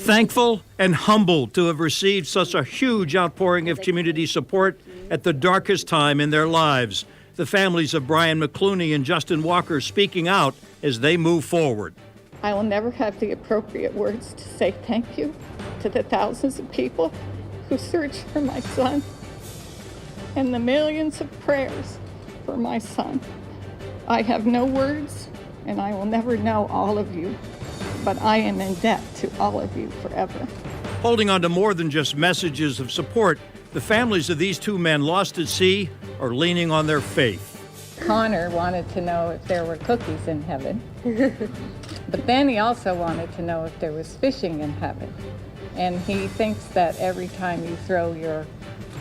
Thankful and humbled to have received such a huge outpouring of community support at the darkest time in their lives. The families of Brian McCluney and Justin Walker speaking out as they move forward. I will never have the appropriate words to say thank you to the thousands of people who searched for my son and the millions of prayers for my son. I have no words, and I will never know all of you, but I am in debt to all of you forever. Holding on to more than just messages of support, the families of these two men lost at sea are leaning on their faith. Connor wanted to know if there were cookies in heaven, but then he also wanted to know if there was fishing in heaven. And he thinks that every time you throw your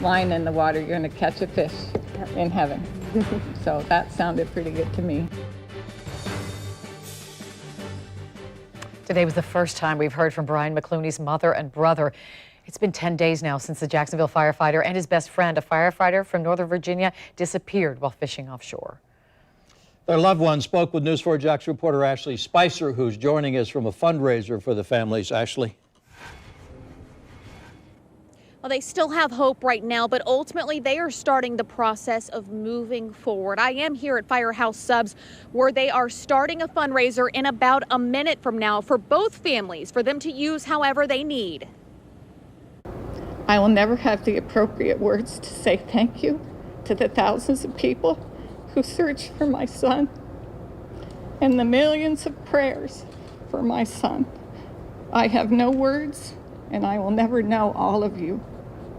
line in the water, you're going to catch a fish in heaven. So that sounded pretty good to me. Today was the first time we've heard from Brian McCluney's mother and brother. It's been 10 days now since the Jacksonville firefighter and his best friend, a firefighter from Northern Virginia, disappeared while fishing offshore. Their loved ones spoke with News 4 Jax reporter Ashley Spicer, who's joining us from a fundraiser for the families. Ashley. Well, they still have hope right now, but ultimately they are starting the process of moving forward. I am here at Firehouse Subs, where they are starting a fundraiser in about a minute from now for both families, for them to use however they need. I will never have the appropriate words to say thank you to the thousands of people who searched for my son and the millions of prayers for my son. I have no words, and I will never know all of you,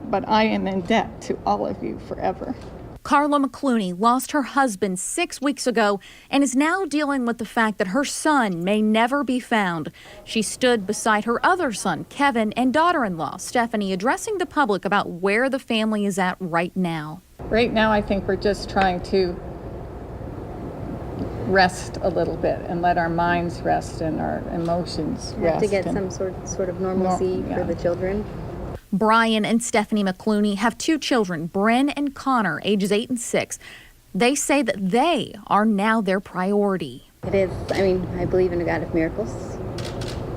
but I am in debt to all of you forever. Carla McCluney lost her husband 6 weeks ago and is now dealing with the fact that her son may never be found. She stood beside her other son, Kevin, and daughter-in-law, Stephanie, addressing the public about where the family is at right now. Right now, I think we're just trying to rest a little bit and let our minds rest and our emotions rest. To get some sort of normalcy for the children. Brian and Stephanie McCluney have 2 children, Bryn and Connor, ages 8 and 6. They say that they are now their priority. It is. I mean, I believe in a God of miracles.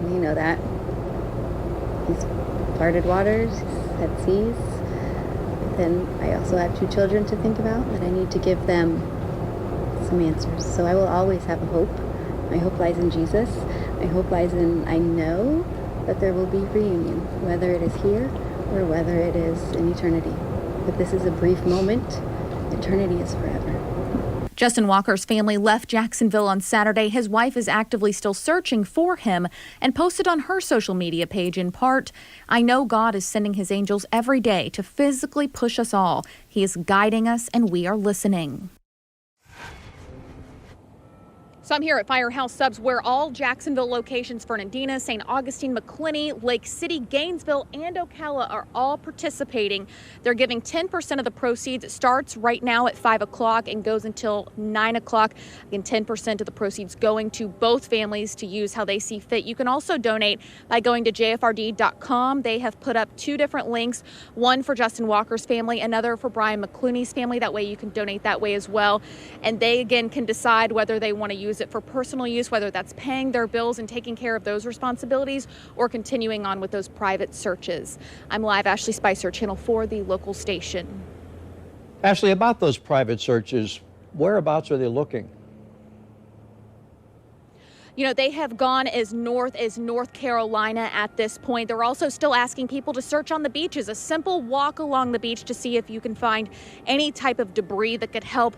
You know that. He's parted waters, he's had seas. But then I also have 2 children to think about that I need to give them some answers. So I will always have a hope. My hope lies in Jesus. My hope lies in, I know that there will be reunion, whether it is here or whether it is in eternity. But this is a brief moment. Eternity is forever. Justin Walker's family left Jacksonville on Saturday. His wife is actively still searching for him and posted on her social media page in part, "I know God is sending his angels every day to physically push us all. He is guiding us and we are listening." So I'm here at Firehouse Subs, where all Jacksonville locations, Fernandina, St. Augustine, McClinney, Lake City, Gainesville, and Ocala are all participating. They're giving 10% of the proceeds. It starts right now at 5 o'clock and goes until 9 o'clock. Again, 10% of the proceeds going to both families to use how they see fit. You can also donate by going to jfrd.com. They have put up 2 different links, one for Justin Walker's family, another for Brian McCluney's family. That way you can donate that way as well. And they, again, can decide whether they want to use it for personal use, whether that's paying their bills and taking care of those responsibilities or continuing on with those private searches. I'm live, Ashley Spicer, Channel 4, the local station. Ashley, about those private searches, whereabouts are they looking? You know, they have gone as north as North Carolina at this point. They're also still asking people to search on the beaches, a simple walk along the beach to see if you can find any type of debris that could help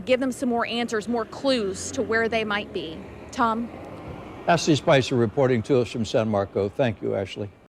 give them some more answers, more clues to where they might be. Tom? Ashley Spicer reporting to us from San Marco. Thank you, Ashley.